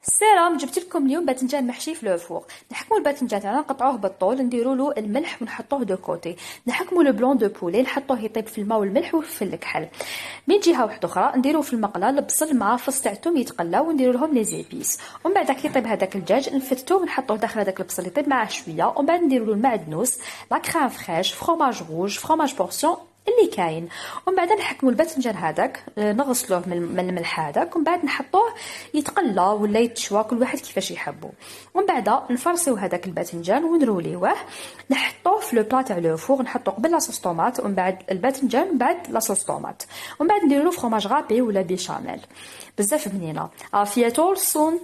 السلام، جبت لكم اليوم باذنجان محشي في لو فور. نحكموا الباذنجان تاعنا نقطعوه بالطول، نديروا له الملح ونحطوه دو كوتي. نحكموا لو بلون دو بولي نحطوه يطيب في الماء والملح وفي الكحل. من جهه واحده اخرى نديروا في المقله البصل مع فص تاع الثوم يتقلاو ونديروا لهم لي زيبيس. ومن بعد كي يطيب هذاك الدجاج نفتوه ونحطوه داخل هذاك البصل يطيب معاه شويه، ومن بعد نديروا له المعدنوس، لا كريم فريش، فرomاج روج، فرomاج بورسيون اللي كاين. ومن بعد نحكموا الباذنجان هذاك نغسلوه من الملح هذاك، ومن بعد نحطوه يتقلى ولا يتشوى كل واحد كيفاش يحبوا. ومن بعد نفرسيو هذاك الباذنجان ونروليوه، نحطوه في لو بلا تاع لو فور، نحطو قبل لاصوص طوماط ومن بعد الباذنجان ومن بعد لاصوص طوماط، ومن بعد نديرو له فرomاج غابي ولا بيشاميل. بزاف بنينه. عافيه طول الصون.